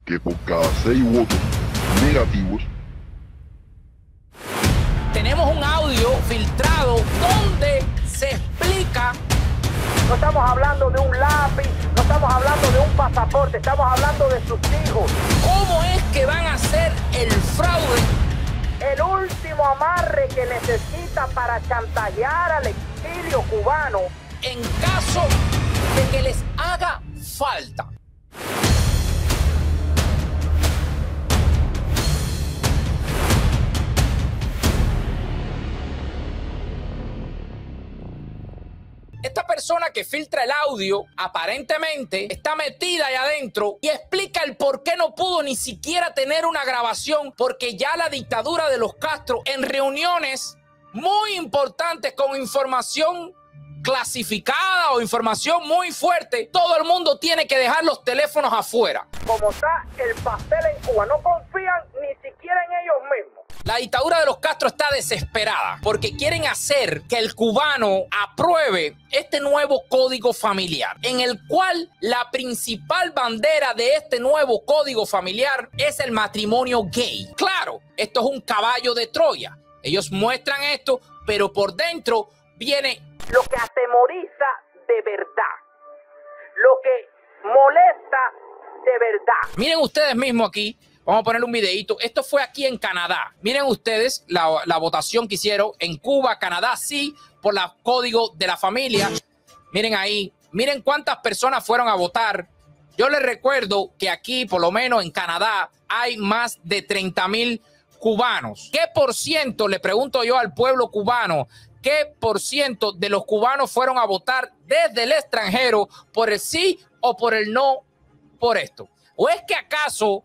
que por cada 6 votos negativos tenemos un audio filtrado donde se explica. No estamos hablando de un lápiz, no estamos hablando de un pasaporte, estamos hablando de sus hijos. ¿Cómo es que van a hacer el fraude? El último amarre que necesita para chantajear al exilio cubano en caso de que les haga falta. Esta persona que filtra el audio aparentemente está metida ahí adentro y explica el por qué no pudo ni siquiera tener una grabación, porque ya la dictadura de los Castro, en reuniones muy importantes con información clasificada o información muy fuerte, todo el mundo tiene que dejar los teléfonos afuera. Como está el pastel en Cuba, no confían ni siquiera en ellos mismos. La dictadura de los Castro está desesperada porque quieren hacer que el cubano apruebe este nuevo código familiar, en el cual la principal bandera de este nuevo código familiar es el matrimonio gay. Claro, esto es un caballo de Troya. Ellos muestran esto, pero por dentro viene lo que atemoriza de verdad, lo que molesta de verdad. Miren ustedes mismos aquí. Vamos a ponerle un videito. Esto fue aquí en Canadá. Miren ustedes la votación que hicieron en Cuba, Canadá, sí, por el código de la familia. Miren ahí. Miren cuántas personas fueron a votar. Yo les recuerdo que aquí, por lo menos en Canadá, hay más de 30,000 cubanos. ¿Qué por ciento, le pregunto yo al pueblo cubano, qué por ciento de los cubanos fueron a votar desde el extranjero por el sí o por el no por esto? ¿O es que acaso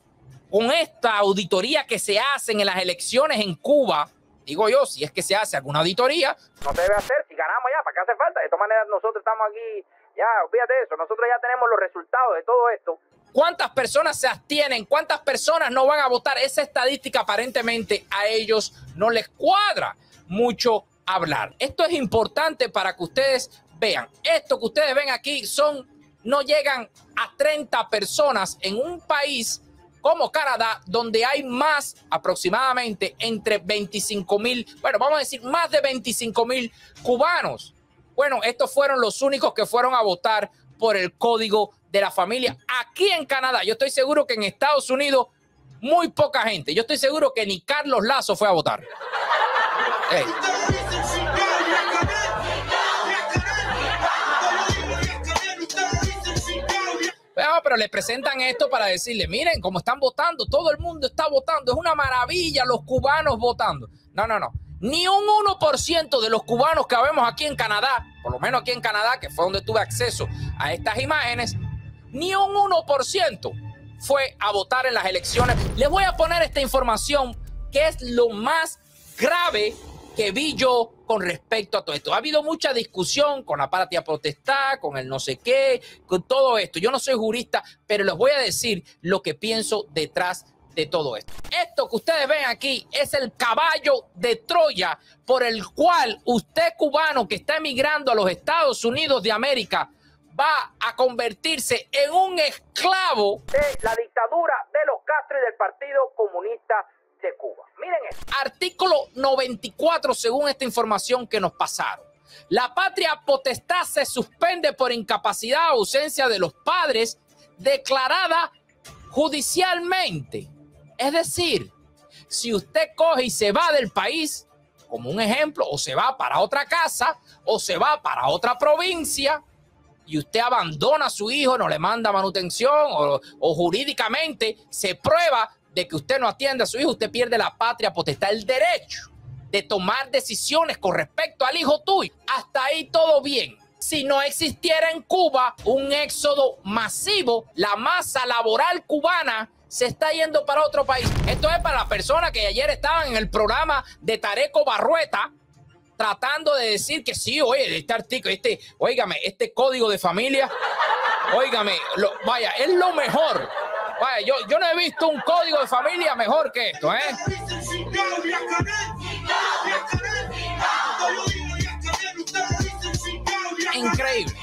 con esta auditoría que se hacen en las elecciones en Cuba, digo yo, si es que se hace alguna auditoría, no se debe hacer, si ganamos ya, ¿para qué hace falta? De todas maneras nosotros estamos aquí, ya, olvídate de eso, nosotros ya tenemos los resultados de todo esto. ¿Cuántas personas se abstienen? ¿Cuántas personas no van a votar? Esa estadística aparentemente a ellos no les cuadra mucho hablar. Esto es importante para que ustedes vean. Esto que ustedes ven aquí no llegan a 30 personas en un país como Canadá, donde hay más, aproximadamente entre 25,000, bueno, vamos a decir más de 25,000 cubanos. Bueno, estos fueron los únicos que fueron a votar por el código de la familia aquí en Canadá. Yo estoy seguro que en Estados Unidos muy poca gente. Yo estoy seguro que ni Carlos Lazo fue a votar. Hey. Pero le presentan esto para decirle, miren cómo están votando, todo el mundo está votando, es una maravilla los cubanos votando. No. Ni un 1% de los cubanos que vemos aquí en Canadá, por lo menos aquí en Canadá, que fue donde tuve acceso a estas imágenes, ni un 1% fue a votar en las elecciones. Les voy a poner esta información que es lo más grave que vi yo con respecto a todo esto. Ha habido mucha discusión con la patria potestad, con el no sé qué, con todo esto. Yo no soy jurista, pero les voy a decir lo que pienso detrás de todo esto. Esto que ustedes ven aquí es el caballo de Troya por el cual usted cubano que está emigrando a los Estados Unidos de América va a convertirse en un esclavo de la dictadura de los Castro y del Partido Comunista de Cuba. Miren esto. Artículo 94, según esta información que nos pasaron. La patria potestad se suspende por incapacidad o ausencia de los padres declarada judicialmente. Es decir, si usted coge y se va del país, como un ejemplo, o se va para otra casa, o se va para otra provincia, y usted abandona a su hijo, no le manda manutención, o jurídicamente se prueba de que usted no atiende a su hijo, usted pierde la patria potestad, el derecho de tomar decisiones con respecto al hijo tuyo. Hasta ahí todo bien. Si no existiera en Cuba un éxodo masivo, la masa laboral cubana se está yendo para otro país. Esto es para las personas que ayer estaban en el programa de Tareco Barrueta tratando de decir que sí, oye, este artículo, óigame, este código de familia, óigame, vaya, es lo mejor. Vaya, yo no he visto un código de familia mejor que esto, ¿eh? Increíble.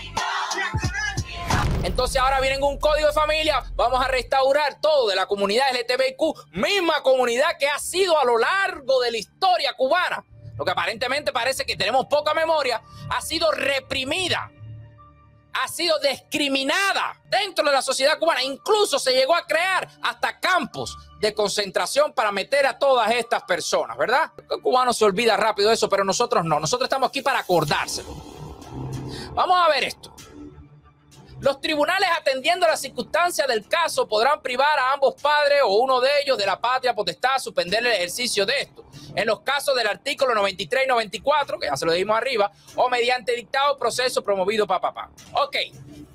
Entonces ahora vienen un código de familia, vamos a restaurar todo de la comunidad LGTBIQ, misma comunidad que ha sido a lo largo de la historia cubana, lo que aparentemente parece que tenemos poca memoria, ha sido reprimida, ha sido discriminada dentro de la sociedad cubana. Incluso se llegó a crear hasta campos de concentración para meter a todas estas personas, ¿verdad? El cubano se olvida rápido de eso, pero nosotros no. Nosotros estamos aquí para acordárselo. Vamos a ver esto. Los tribunales, atendiendo a las circunstancias del caso, podrán privar a ambos padres o uno de ellos de la patria potestad, suspender el ejercicio de esto. En los casos del artículo 93 y 94, que ya se lo dijimos arriba, o mediante dictado proceso promovido Ok,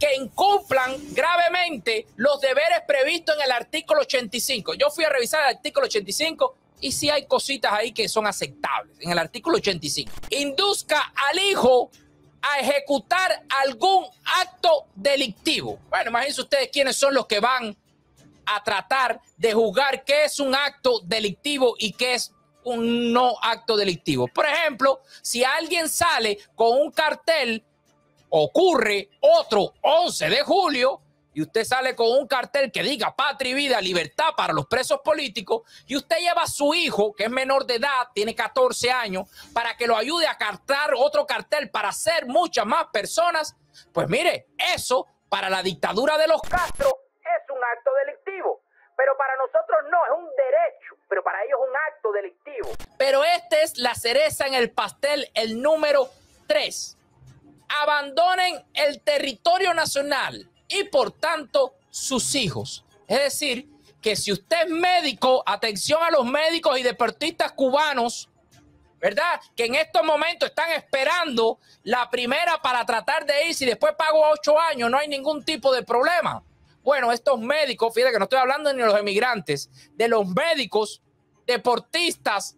que incumplan gravemente los deberes previstos en el artículo 85. Yo fui a revisar el artículo 85 y sí hay cositas ahí que son aceptables. En el artículo 85. Induzca al hijo a ejecutar algún acto delictivo. Bueno, imagínense ustedes quiénes son los que van a tratar de juzgar qué es un acto delictivo y qué es un no acto delictivo. Por ejemplo, si alguien sale con un cartel, ocurre otro 11 de julio, y usted sale con un cartel que diga patria y vida, libertad para los presos políticos, y usted lleva a su hijo, que es menor de edad, tiene 14 años, para que lo ayude a cartar otro cartel para hacer muchas más personas, pues mire, eso para la dictadura de los Castro es un acto delictivo. Pero para nosotros no, es un derecho, pero para ellos es un acto delictivo. Pero esta es la cereza en el pastel, el número 3. Abandonen el territorio nacional y por tanto sus hijos. Es decir, que si usted es médico, atención a los médicos y deportistas cubanos, ¿verdad? Que en estos momentos están esperando la primera para tratar de irse y después pago 8 años, no hay ningún tipo de problema. Bueno, estos médicos, fíjate que no estoy hablando ni de los emigrantes, de los médicos, deportistas,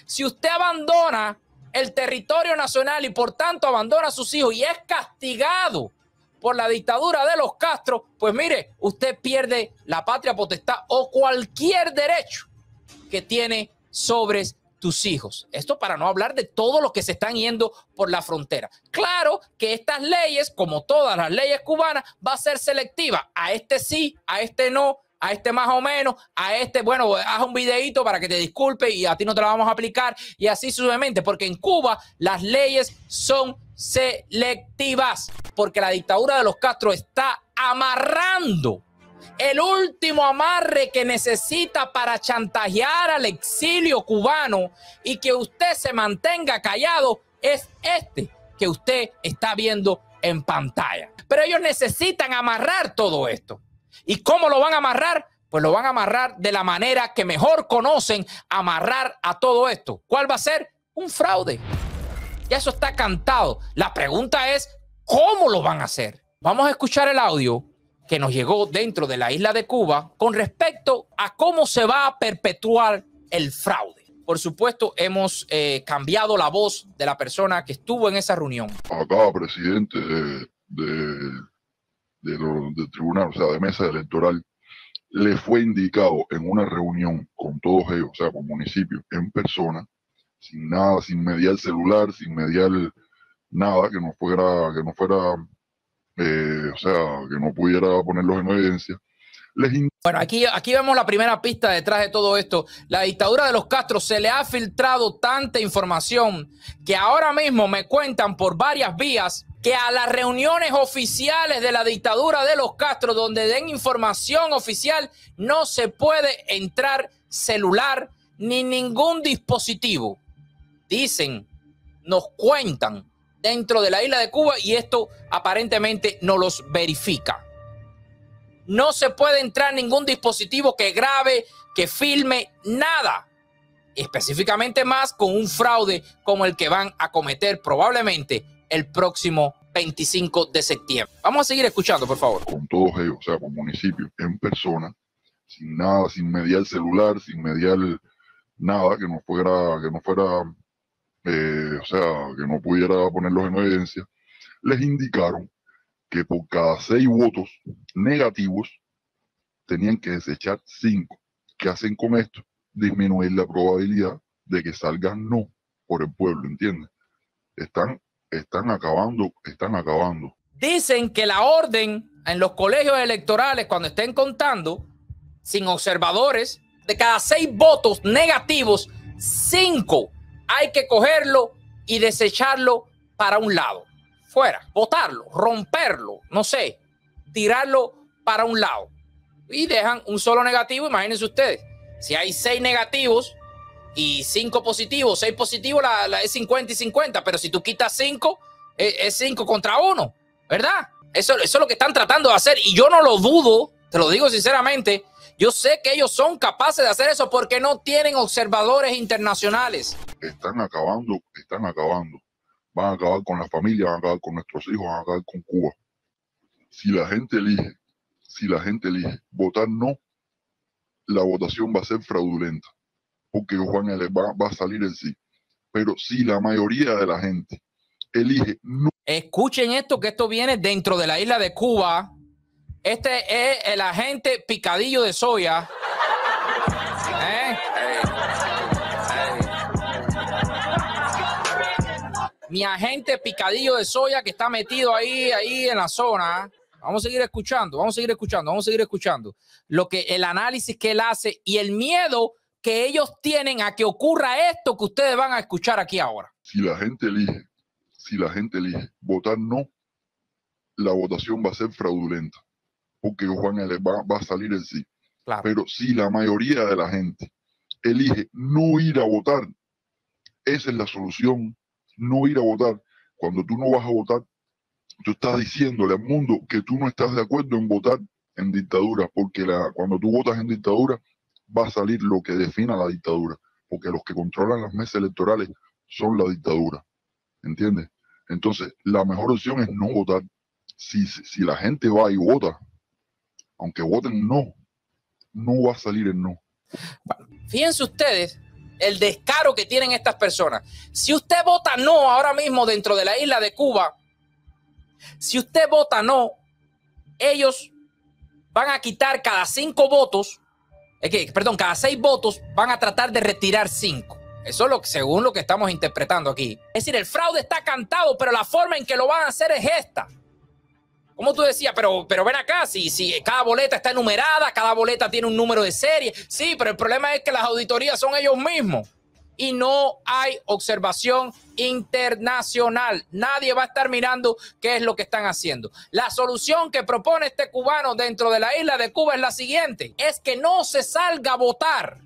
si usted abandona el territorio nacional y por tanto abandona a sus hijos y es castigado por la dictadura de los Castro, pues mire, usted pierde la patria potestad o cualquier derecho que tiene sobre tus hijos. Esto para no hablar de todos los que se están yendo por la frontera. Claro que estas leyes, como todas las leyes cubanas, va a ser selectiva. A este sí, a este no, a este más o menos, a este, bueno, haz un videíto para que te disculpe y a ti no te la vamos a aplicar y así sucesivamente, porque en Cuba las leyes son selectivas, porque la dictadura de los Castro está amarrando el último amarre que necesita para chantajear al exilio cubano y que usted se mantenga callado es este que usted está viendo en pantalla. Pero ellos necesitan amarrar todo esto. ¿Y cómo lo van a amarrar? Pues lo van a amarrar de la manera que mejor conocen amarrar a todo esto. ¿Cuál va a ser? Un fraude. Ya eso está cantado. La pregunta es, ¿cómo lo van a hacer? Vamos a escuchar el audio que nos llegó dentro de la isla de Cuba con respecto a cómo se va a perpetuar el fraude. Por supuesto, hemos cambiado la voz de la persona que estuvo en esa reunión. A cada presidente del tribunal, o sea, de mesa electoral, le fue indicado en una reunión con todos ellos, o sea, con municipios, en persona, sin nada, sin mediar celular, sin mediar nada, que no fuera, o sea, que no pudiera ponerlos en evidencia. Bueno, aquí vemos la primera pista detrás de todo esto. La dictadura de los Castro se le ha filtrado tanta información que ahora mismo me cuentan por varias vías que a las reuniones oficiales de la dictadura de los Castro, donde den información oficial, no se puede entrar celular ni ningún dispositivo. Dicen, nos cuentan dentro de la isla de Cuba y esto aparentemente no los verifica. No se puede entrar ningún dispositivo que grabe, que filme, nada. Específicamente más con un fraude como el que van a cometer probablemente el próximo 25 de septiembre. Vamos a seguir escuchando, por favor. Con todos ellos, o sea, con municipios, en persona, sin nada, sin mediar celular, sin mediar nada, que no fuera, o sea, que no pudiera ponerlos en evidencia, les indicaron que por cada 6 votos negativos tenían que desechar 5. ¿Qué hacen con esto? Disminuir la probabilidad de que salgan no por el pueblo, ¿entiendes? Están acabando. Dicen que la orden en los colegios electorales, cuando estén contando, sin observadores, de cada 6 votos negativos, 5 hay que cogerlo y desecharlo para un lado, fuera, botarlo, romperlo, no sé, tirarlo para un lado. Y dejan un solo negativo. Imagínense ustedes, si hay 6 negativos y 5 positivos, 6 positivos, es 50 y 50, pero si tú quitas 5, es 5 contra 1, ¿verdad? Eso es lo que están tratando de hacer y yo no lo dudo, te lo digo sinceramente. Yo sé que ellos son capaces de hacer eso porque no tienen observadores internacionales. Están acabando. Van a acabar con la familia, van a acabar con nuestros hijos, van a acabar con Cuba. Si la gente elige votar no, la votación va a ser fraudulenta, porque va a salir el sí. Pero si la mayoría de la gente elige no. Escuchen esto, que esto viene dentro de la isla de Cuba. Este es el agente Picadillo de Soya. Mi agente Picadillo de Soya que está metido ahí en la zona. Vamos a seguir escuchando el análisis que él hace y el miedo que ellos tienen a que ocurra esto que ustedes van a escuchar aquí ahora. Si la gente elige votar no, la votación va a ser fraudulenta, porque va a salir el sí. Claro. Pero si la mayoría de la gente elige no ir a votar, esa es la solución, no ir a votar. Cuando tú no vas a votar, tú estás diciéndole al mundo que tú no estás de acuerdo en votar en dictadura, porque cuando tú votas en dictadura va a salir lo que defina la dictadura, porque los que controlan las mesas electorales son la dictadura, ¿entiendes? Entonces, la mejor opción es no votar. Si la gente va y vota, aunque voten no va a salir el no. Fíjense ustedes el descaro que tienen estas personas. Si usted vota no ahora mismo dentro de la isla de Cuba, si usted vota no, ellos van a quitar cada 5 votos, cada 6 votos van a tratar de retirar 5. Eso es según lo que estamos interpretando aquí. Es decir, el fraude está cantado, pero la forma en que lo van a hacer es esta. Como tú decías, pero ven acá, si cada boleta está enumerada, cada boleta tiene un número de serie. Sí, pero el problema es que las auditorías son ellos mismos. Y no hay observación internacional. Nadie va a estar mirando qué es lo que están haciendo. La solución que propone este cubano dentro de la isla de Cuba es la siguiente. Es que no se salga a votar.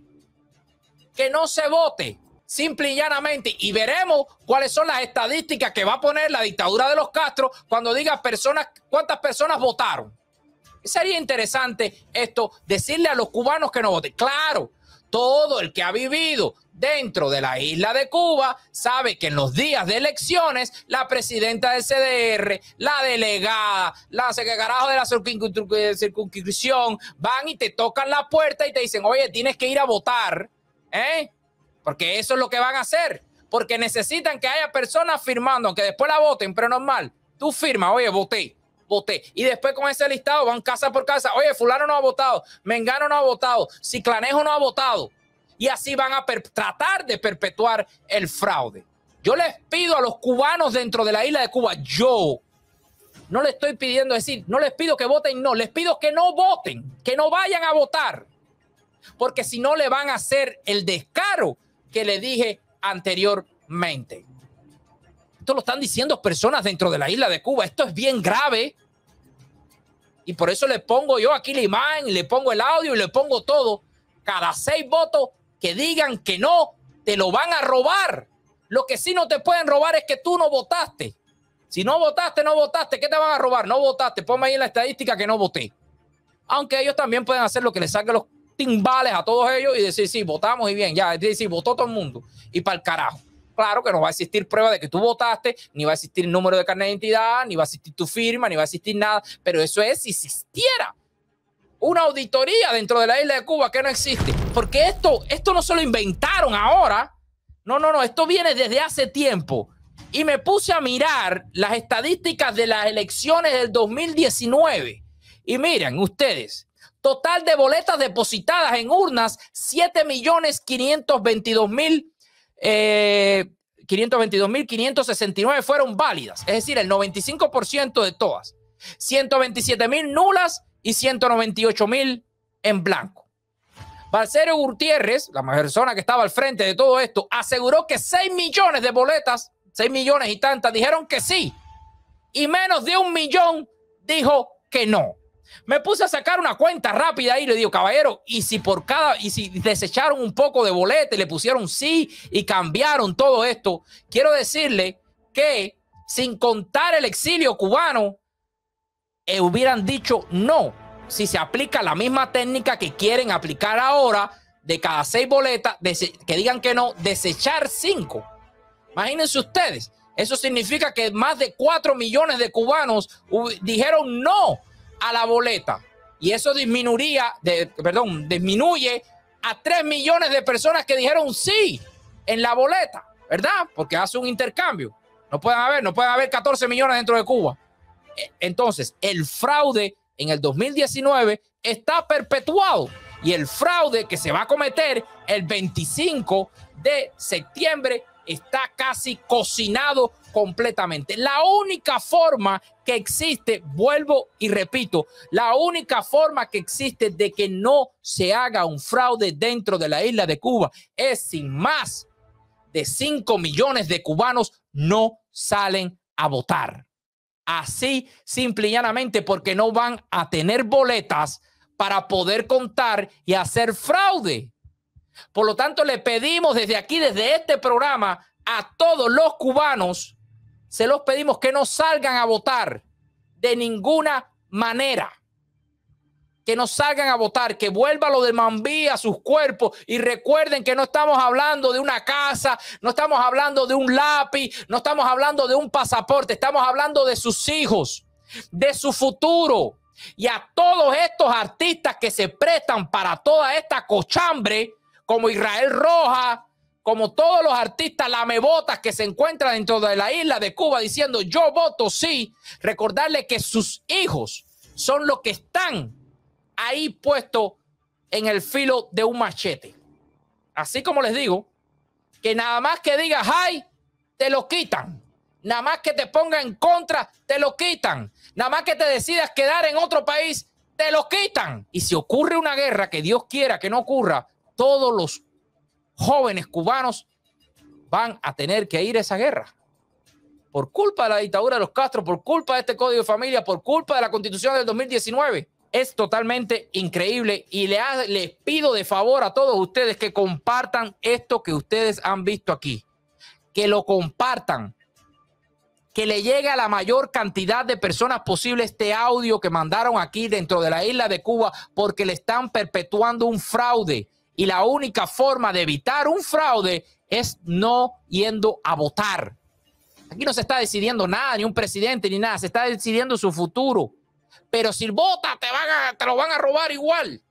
Que no se vote. Simple y llanamente, y veremos cuáles son las estadísticas que va a poner la dictadura de los Castro cuando diga cuántas personas votaron. Sería interesante esto, decirle a los cubanos que no voten. Claro, todo el que ha vivido dentro de la isla de Cuba sabe que en los días de elecciones la presidenta del CDR, la delegada, la secretaria de la circunscripción van y te tocan la puerta y te dicen, oye, tienes que ir a votar, porque eso es lo que van a hacer, porque necesitan que haya personas firmando, aunque después la voten, pero normal, tú firmas, oye, voté, y después con ese listado van casa por casa, oye, fulano no ha votado, mengano no ha votado, ciclanejo no ha votado, y así van a tratar de perpetuar el fraude. Yo les pido a los cubanos dentro de la isla de Cuba, yo no les estoy pidiendo, no les pido que voten, no, les pido que no voten, que no vayan a votar, porque si no le van a hacer el descaro que le dije anteriormente. Esto lo están diciendo personas dentro de la isla de Cuba. Esto es bien grave. Y por eso le pongo yo aquí la imagen, y le pongo el audio y le pongo todo. Cada 6 votos que digan que no, te lo van a robar. Lo que sí no te pueden robar es que tú no votaste. Si no votaste, no votaste. ¿Qué te van a robar? No votaste. Ponme ahí en la estadística que no voté. Aunque ellos también pueden hacer lo que les salga los timbales a todos ellos y decir, sí, votamos y bien, ya, es decir, votó todo el mundo y para el carajo. Claro que no va a existir prueba de que tú votaste, ni va a existir el número de carnet de identidad, ni va a existir tu firma, ni va a existir nada, pero eso es si existiera una auditoría dentro de la isla de Cuba, que no existe, porque esto no se lo inventaron ahora, no, esto viene desde hace tiempo. Y me puse a mirar las estadísticas de las elecciones del 2019 y miren ustedes, total de boletas depositadas en urnas, 7.522.569 fueron válidas. Es decir, el 95% de todas. 127,000 nulas y 198,000 en blanco. Balseiro Gutiérrez, la persona que estaba al frente de todo esto, aseguró que 6 millones de boletas, 6 millones y tantas, dijeron que sí. Y menos de 1 millón dijo que no. Me puse a sacar una cuenta rápida y le digo, caballero, y si desecharon un poco de boleta y le pusieron sí y cambiaron todo esto, quiero decirle que sin contar el exilio cubano, hubieran dicho no. Si se aplica la misma técnica que quieren aplicar ahora, de cada 6 boletas, que digan que no, desechar 5. Imagínense ustedes, eso significa que más de 4 millones de cubanos dijeron no a la boleta. Y eso disminuye a 3 millones de personas que dijeron sí en la boleta, ¿verdad? Porque hace un intercambio. No pueden haber 14 millones dentro de Cuba. Entonces, el fraude en el 2019 está perpetuado y el fraude que se va a cometer el 25 de septiembre está casi cocinado completamente. La única forma que existe, vuelvo y repito, la única forma que existe de que no se haga un fraude dentro de la isla de Cuba es si más de 5 millones de cubanos no salen a votar. Así, simple y llanamente, porque no van a tener boletas para poder contar y hacer fraude. Por lo tanto, le pedimos desde aquí, desde este programa, a todos los cubanos, se los pedimos que no salgan a votar de ninguna manera. Que no salgan a votar, que vuelva lo de Mambí a sus cuerpos y recuerden que no estamos hablando de una casa, no estamos hablando de un lápiz, no estamos hablando de un pasaporte, estamos hablando de sus hijos, de su futuro. Y a todos estos artistas que se prestan para toda esta cochambre, como Israel Rojas, como todos los artistas lamebotas que se encuentran dentro de la isla de Cuba diciendo yo voto sí, recordarle que sus hijos son los que están ahí puesto en el filo de un machete. Así como les digo, que nada más que digas ay, te lo quitan. Nada más que te ponga en contra, te lo quitan. Nada más que te decidas quedar en otro país, te lo quitan. Y si ocurre una guerra, que Dios quiera que no ocurra, todos los jóvenes cubanos van a tener que ir a esa guerra. Por culpa de la dictadura de los Castro, por culpa de este Código de Familia, por culpa de la Constitución del 2019. Es totalmente increíble y les pido de favor a todos ustedes que compartan esto que ustedes han visto aquí. Que lo compartan. Que le llegue a la mayor cantidad de personas posible este audio que mandaron aquí dentro de la isla de Cuba porque le están perpetuando un fraude. Y la única forma de evitar un fraude es no yendo a votar. Aquí no se está decidiendo nada, ni un presidente, ni nada. Se está decidiendo su futuro. Pero si vota, te lo van a robar igual.